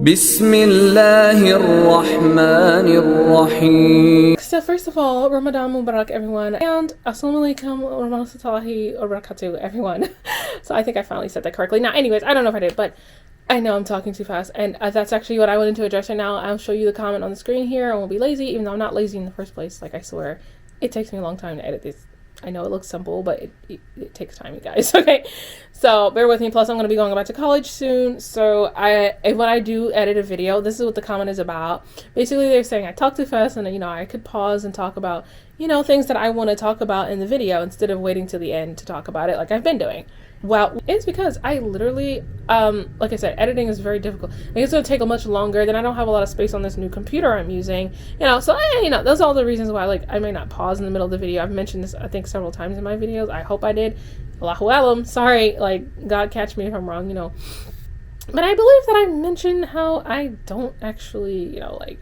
Bismillahirrahmanirrahim. So first of all, Ramadan Mubarak everyone, and Assalamu alaikum wa rahmatullahi wa barakatuh everyone. So I think I finally said that correctly. Now anyways, I don't know if I did, but I know I'm talking too fast, and that's actually what I wanted to address right now. I'll show you the comment on the screen here. I won't be lazy, even though I'm not lazy in the first place. Like, I swear, it takes me a long time to edit this. I know it looks simple, but it takes time, you guys. Okay, so bear with me. Plus, I'm going to be going back to college soon. So when I do edit a video, this is what the comment is about. Basically, they're saying I talk too fast, and I could pause and talk about things that I want to talk about in the video instead of waiting till the end to talk about it, like I've been doing. Well, it's because I literally, like I said, editing is very difficult. Like, it's going to take a much longer. Then I don't have a lot of space on this new computer I'm using. So those are all the reasons why, like, I may not pause in the middle of the video. I've mentioned this, I think, several times in my videos. I hope I did. Allahu alam. Sorry, like, God catch me if I'm wrong, But I believe that I mentioned how I don't actually, I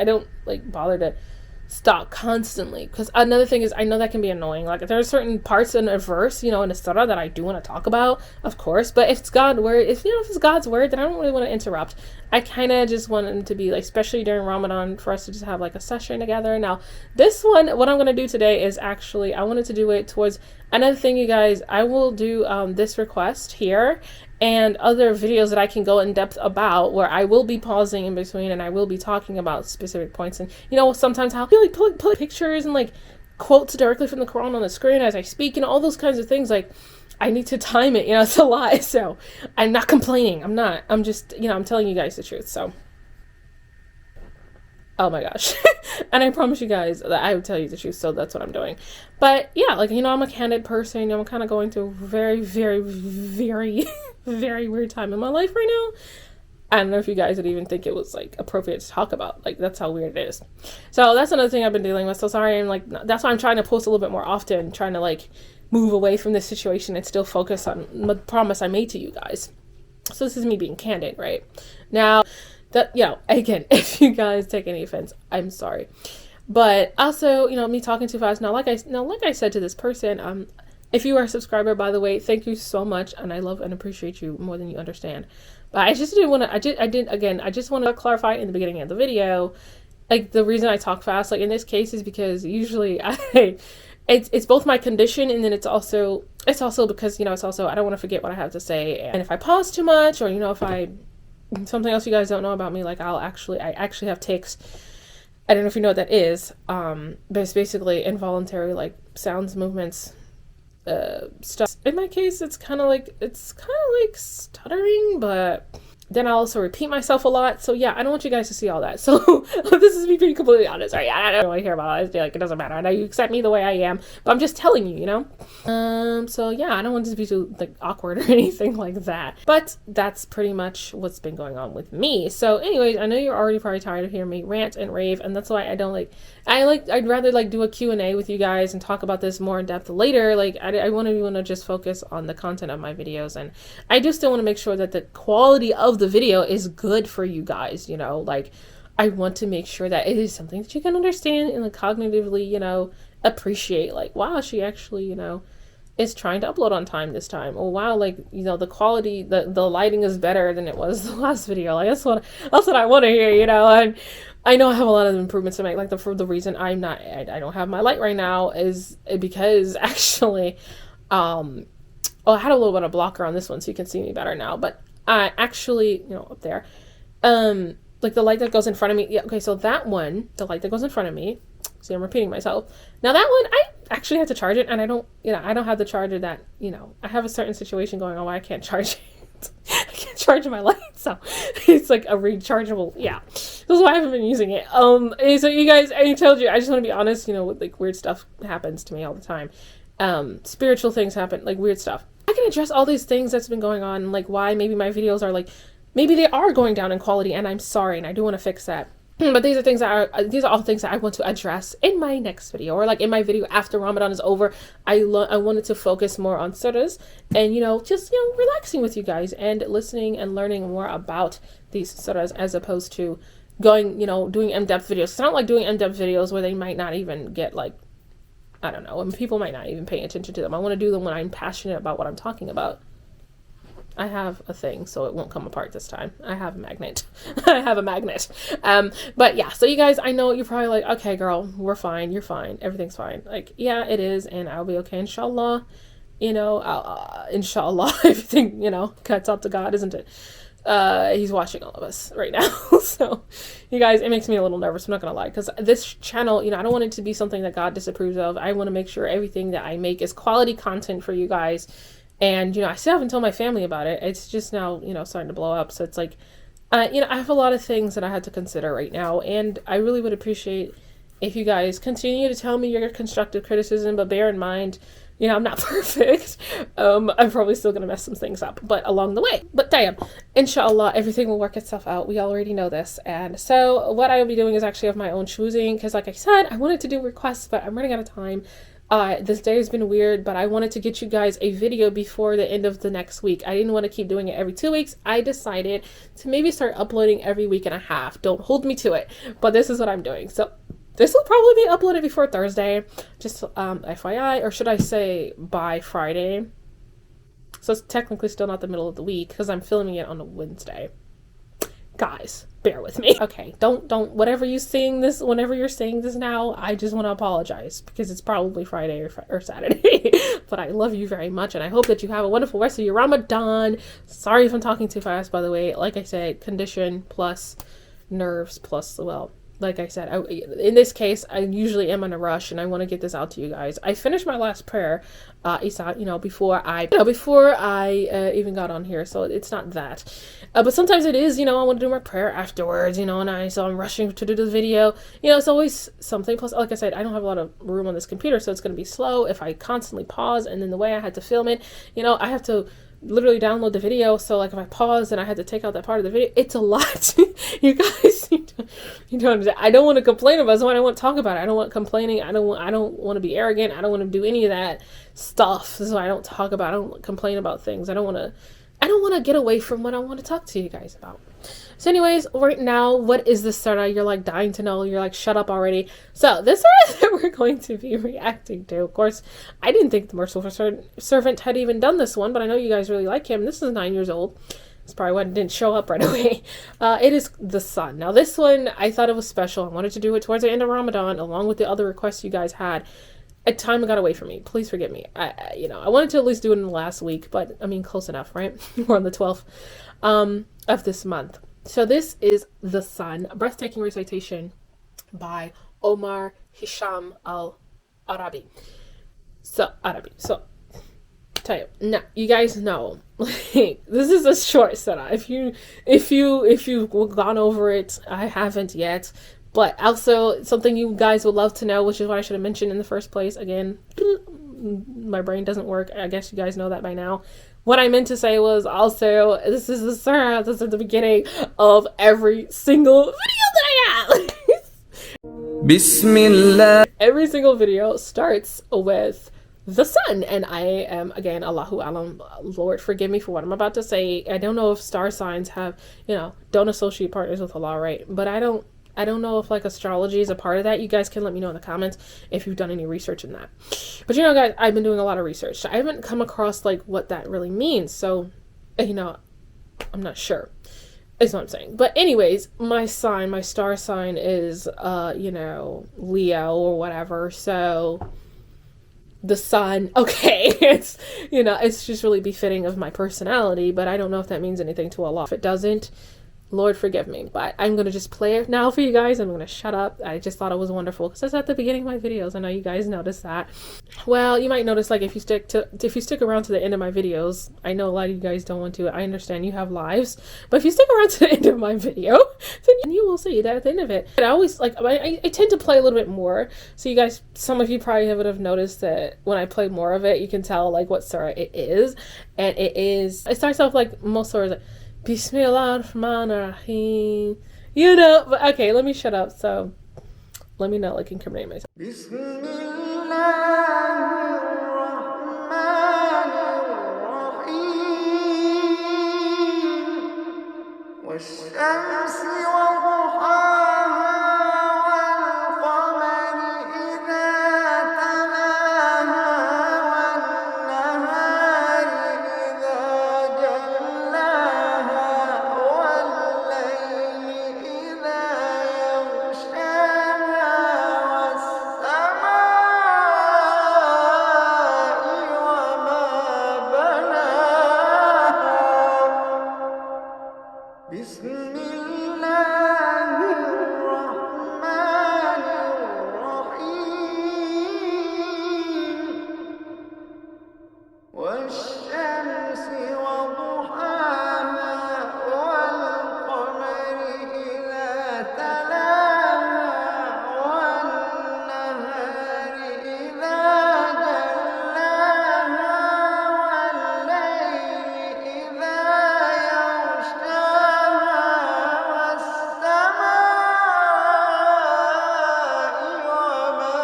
don't, like, bother to stop constantly, because another thing is I know that can be annoying. Like, there are certain parts in a verse, in a surah that I do want to talk about, of course, but if it's God's word, if it's God's word, then I don't really want to interrupt. I kind of just want it to be like, especially during Ramadan, for us to just have like a session together. Now this one, what I'm going to do today is actually, I wanted to do it towards another thing, you guys. I will do this request here and other videos that I can go in depth about, where I will be pausing in between and I will be talking about specific points. And sometimes I'll like put pictures and like quotes directly from the Quran on the screen as I speak and all those kinds of things. Like, I need to time it, it's a lot. So I'm not complaining. I'm just, I'm telling you guys the truth. So, oh my gosh. And I promise you guys that I would tell you the truth. So that's what I'm doing. But yeah, like, I'm a candid person. I'm kind of going through a very, very, very, very weird time in my life right now. I don't know if you guys would even think it was like appropriate to talk about. Like, that's how weird it is. So that's another thing I've been dealing with. So sorry. I'm like, that's why I'm trying to post a little bit more often, trying to like move away from this situation and still focus on the promise I made to you guys. So this is me being candid, right? Now that, again, if you guys take any offense, I'm sorry. But also, me talking too fast. Now, like I said to this person, if you are a subscriber, by the way, thank you so much. And I love and appreciate you more than you understand. But I just didn't want to, I just want to clarify in the beginning of the video, like, the reason I talk fast, like in this case, is because usually it's both my condition, and then it's also because, it's also, I don't want to forget what I have to say. And if I pause too much, or, if something else you guys don't know about me, like, I actually have tics. I don't know if you know what that is, but it's basically involuntary, like, sounds, movements, stuff. In my case, it's kind of like stuttering, but then I also repeat myself a lot. So yeah, I don't want you guys to see all that. So this is me being completely honest, right? I don't really care about it. Like, it doesn't matter. I know you accept me the way I am, but I'm just telling you, So yeah, I don't want this to be too like awkward or anything like that. But that's pretty much what's been going on with me. So anyways, I know you're already probably tired of hearing me rant and rave, and that's why I'd rather like do a Q&A with you guys and talk about this more in depth later. Like, I want to just focus on the content of my videos, and I do still want to make sure that the quality of the video is good for you guys. Like, I want to make sure that it is something that you can understand and like cognitively, appreciate. Like, wow, she actually, is trying to upload on time this time. Oh wow, like, the quality, the lighting is better than it was the last video. Like, that's what I want to hear, and I know I have a lot of improvements to make. Like, the reason I don't have my light right now is because actually, I had a little bit of blocker on this one, so you can see me better now. But I actually, up there, like the light that goes in front of me. Yeah, okay, so that one, the light that goes in front of me. See, I'm repeating myself. Now that one, I actually had to charge it, and I don't have the charger that, I have a certain situation going on where I can't charge it. I can't charge my light, so it's like a rechargeable. Yeah, this is why I haven't been using it. So you guys, I told you, I just want to be honest. Like, weird stuff happens to me all the time. Spiritual things happen, like weird stuff. I can address all these things that's been going on, like why maybe my videos are like, maybe they are going down in quality, and I'm sorry, and I do want to fix that. But these are all things that I want to address in my next video, or like in my video after Ramadan is over. I wanted to focus more on surahs and, just, relaxing with you guys and listening and learning more about these surahs, as opposed to going, doing in-depth videos. It's not like doing in-depth videos where they might not even get like, I don't know, and people might not even pay attention to them. I want to do them when I'm passionate about what I'm talking about. I have a thing, so it won't come apart this time. I have a magnet. I have a magnet. But yeah, so you guys, I know you're probably like, okay, girl, we're fine. You're fine. Everything's fine. Like, yeah, it is, and I'll be okay, inshallah. You know, inshallah, everything, you know, cuts out to God, isn't it? He's watching all of us right now. So you guys, it makes me a little nervous, I'm not gonna lie, because this channel, you know, I don't want it to be something that God disapproves of. I want to make sure everything that I make is quality content for you guys. And, you know, I still haven't told my family about it. It's just now, you know, starting to blow up. So it's like, you know, I have a lot of things that I had to consider right now. And I really would appreciate if you guys continue to tell me your constructive criticism, but bear in mind, you know, I'm not perfect. I'm probably still going to mess some things up, but along the way. But damn, inshallah, everything will work itself out. We already know this. And so what I will be doing is actually of my own choosing, because like I said, I wanted to do requests, but I'm running out of time. This day has been weird, but I wanted to get you guys a video before the end of the next week. I didn't want to keep doing it every 2 weeks. I decided to maybe start uploading every week and a half. Don't hold me to it, but this is what I'm doing. So this will probably be uploaded before Thursday, just FYI, or should I say by Friday. So it's technically still not the middle of the week because I'm filming it on a Wednesday. Guys, bear with me. Okay, don't, whatever you seeing this, whenever you're seeing this now, I just want to apologize because it's probably Friday or Saturday. But I love you very much, and I hope that you have a wonderful rest of your Ramadan. Sorry if I'm talking too fast, by the way. Like I said, condition plus nerves plus, well, like I said, in this case, I usually am in a rush and I want to get this out to you guys. I finished my last prayer, Isa, you know, before I even got on here, so it's not that. But sometimes it is, you know, I want to do my prayer afterwards, you know, and so I'm rushing to do the video. You know, it's always something. Plus, like I said, I don't have a lot of room on this computer, so it's going to be slow if I constantly pause. And then the way I had to film it, you know, I have to literally download the video, so like if I pause and I had to take out that part of the video, it's a lot. You guys, you know, I don't want to complain about it, so I don't want to talk about it. I don't want complaining. I don't want to be arrogant. I don't want to do any of that stuff. So I don't talk about, I don't complain about things. I don't want to get away from what I want to talk to you guys about. So anyways, right now, what is this Sarah? You're like dying to know. You're like, shut up already. So this Sarah that we're going to be reacting to, of course, I didn't think the Merciful Servant had even done this one, but I know you guys really like him. This is 9 years old. That's probably why it didn't show up right away. It is The Sun. Now this one, I thought it was special. I wanted to do it towards the end of Ramadan, along with the other requests you guys had. Time got away from me. Please forgive me. You know, I wanted to at least do it in the last week, but I mean, close enough, right? We're on the 12th of this month. So this is The Sun, a breathtaking recitation by Omar Hisham Arabi. So tell you now, you guys know, like, this is a short setup. If you've gone over it, I haven't yet. But also something you guys would love to know, which is what I should have mentioned in the first place. Again, my brain doesn't work. I guess you guys know that by now. What I meant to say was also, this is the Surah. This is the beginning of every single video that I have. Bismillah. Every single video starts with The Sun. And I am, again, Allahu Alam, Lord, forgive me for what I'm about to say. I don't know if star signs have, you know, don't associate partners with Allah, right? But I don't know if like astrology is a part of that. You guys can let me know in the comments if you've done any research in that. But you know, guys, I've been doing a lot of research. So I haven't come across like what that really means. So, you know, I'm not sure. Is what I'm saying. But anyways, my star sign is, you know, Leo or whatever. So the sun, okay, it's, you know, it's just really befitting of my personality. But I don't know if that means anything to Allah. If it doesn't, Lord forgive me, but I'm going to just play it now for you guys. I'm going to shut up. I just thought it was wonderful because it's at the beginning of my videos. I know you guys noticed that. Well, you might notice, like, if you stick around to the end of my videos, I know a lot of you guys don't want to. I understand you have lives, but if you stick around to the end of my video, then you will see that at the end of it. And I always, like, I tend to play a little bit more. So you guys, some of you probably would have noticed that when I play more of it, you can tell, like, what surah it is. And it starts off like most surahs, like, Bismillahirrahmanirrahim. You know, but okay, let me shut up. So let me not like incriminate myself. بسم الله الرحمن الرحيم والشمس وضحاها والقمر إذا تلاها والنهار إذا جلاها والليل إذا يغشاها والسماء وما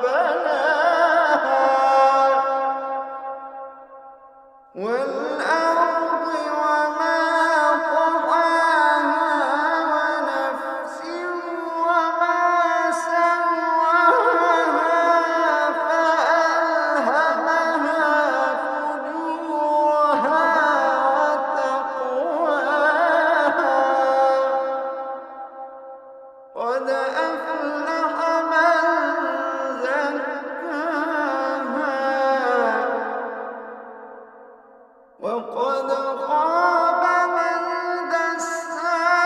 بناها والأرض وما طحاها ونفس وما سواها فألهمها فجورها وتقواها قد أفلح من زكاها وقد خاب من دساها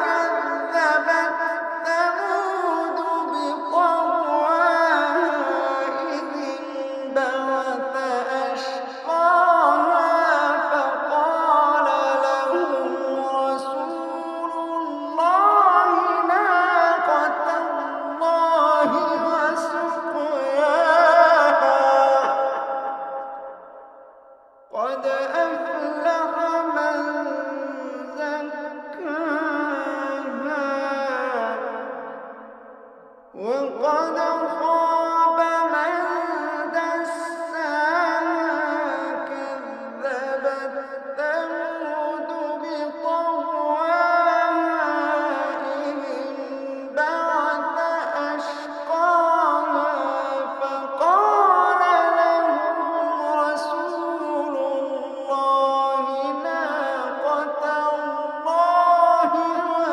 كذبت ثمود بطغواها إذ انبعث أشقاها فقال لهم رسول الله ناقة الله وسقياها قد أفلح من زكاها وقد خاب من دساها كذبت ثمود بطغواها إذ انبعث أشقاها فقال لهم رسول الله ناقة الله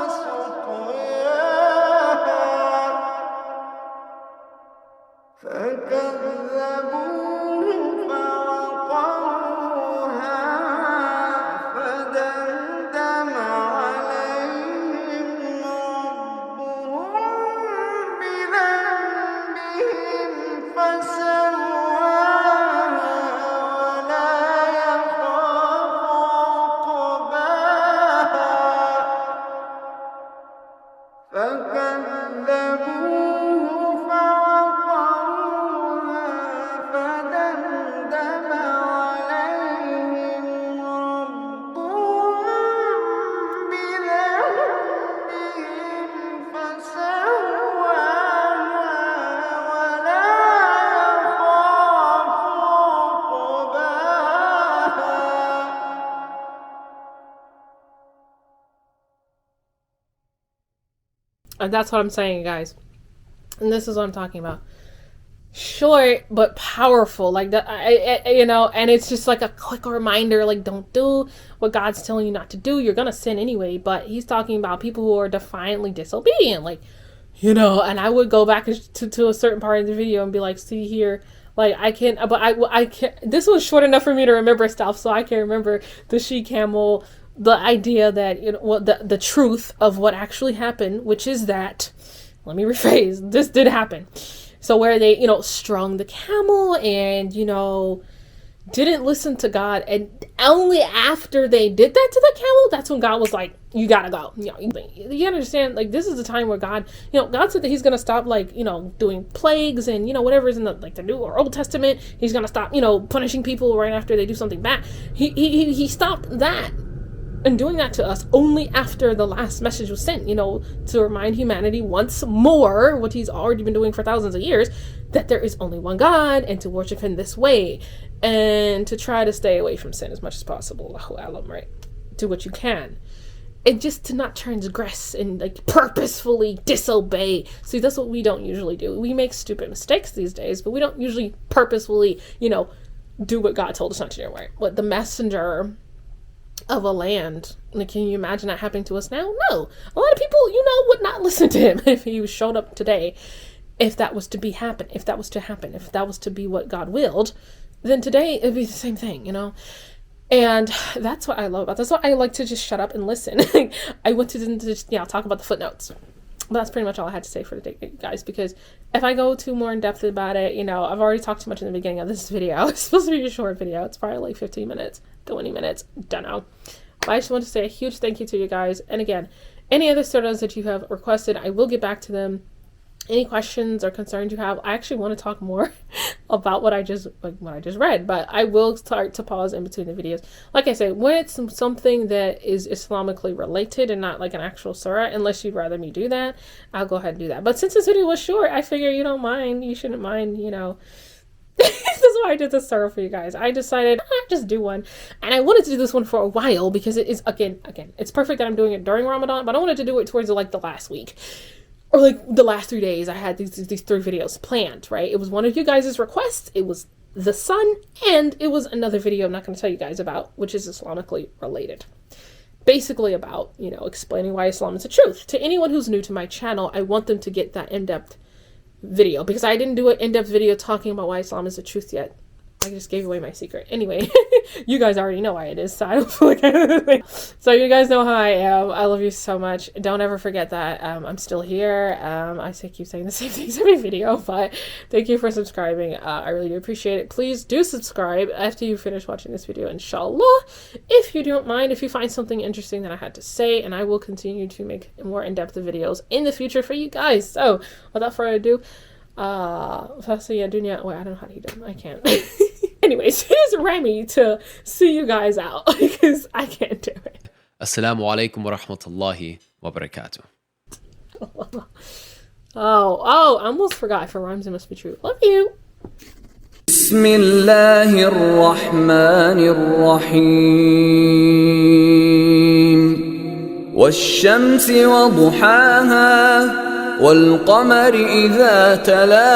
وسقياها فكذبوه فعقروها فدمدم عليهم ربهم بذنبهم فسواها ولا يخاف عقباها فكذبوه فعقروها فدمدم عليهم ربهم بذنبهم فسواها ولا يخاف عقباها. And that's what I'm saying, guys. And this is what I'm talking about. Short but powerful, like that. And it's just like a quick reminder, like, don't do what God's telling you not to do. You're gonna sin anyway. But he's talking about people who are defiantly disobedient, like, and I would go back to a certain part of the video and be like, see here, like, I can't. This was short enough for me to remember stuff, so I can remember the she camel, the idea that the truth of what actually happened, which is that, let me rephrase, this did happen. So where they strung the camel and didn't listen to God, and only after they did that to the camel, that's when God was like, you gotta go. You understand, like, this is the time where God said that he's gonna stop, like, doing plagues and whatever is in the New or Old Testament. He's gonna stop punishing people right after they do something bad. He stopped that and doing that to us only after the last message was sent, to remind humanity once more, what he's already been doing for thousands of years, that there is only one God, and to worship him this way, and to try to stay away from sin as much as possible. Allahu Alam, right? Do what you can. And just to not transgress and, like, purposefully disobey. See, that's what we don't usually do. We make stupid mistakes these days, but we don't usually purposefully, do what God told us not to do, right? What the messenger of a land, like, can you imagine that happening to us now? No. A lot of people, would not listen to him if he showed up today. If that was to be happen, if that was to happen, if that was to be what God willed, then today it'd be the same thing, And that's what I love about this. That's why I like to just shut up and listen. I went to just, talk about the footnotes. But that's pretty much all I had to say for today, guys, because if I go too more in depth about it, I've already talked too much in the beginning of this video. It's supposed to be a short video. It's probably like 15 minutes, 20 minutes, don't know. But I just want to say a huge thank you to you guys. And again, any other photos that you have requested, I will get back to them. Any questions or concerns you have, I actually want to talk more about what I just read, but I will start to pause in between the videos. Like I said, when it's something that is Islamically related and not like an actual surah, unless you'd rather me do that, I'll go ahead and do that. But since this video was short, I figure you don't mind, you shouldn't mind, This is why I did this surah for you guys. I decided I'd just do one, and I wanted to do this one for a while because it is again, it's perfect that I'm doing it during Ramadan, but I wanted to do it towards like the last week. Or like the last 3 days, I had these 3 videos planned, right? It was one of you guys' requests, it was the sun, and it was another video I'm not going to tell you guys about, which is Islamically related. Basically about, explaining why Islam is the truth. To anyone who's new to my channel, I want them to get that in-depth video, because I didn't do an in-depth video talking about why Islam is the truth yet. I just gave away my secret. Anyway, you guys already know why it is, so I don't feel like So you guys know how I am. I love you so much. Don't ever forget that I'm still here. Keep saying the same things every video, but thank you for subscribing. I really do appreciate it. Please do subscribe after you finish watching this video, inshallah. If you don't mind, if you find something interesting that I had to say, and I will continue to make more in-depth videos in the future for you guys. So without further ado, dunya. Wait, I don't know how to eat them. I can't. Anyways, here's Remy to see you guys out because I can't do it. Assalamu alaikum wa rahmatullahi wa barakatuh. Oh, I almost forgot. For rhymes, it must be true. Love you. بسم الله الرحمن الرحيم والشمس وضحاها والقمر إذا تلاها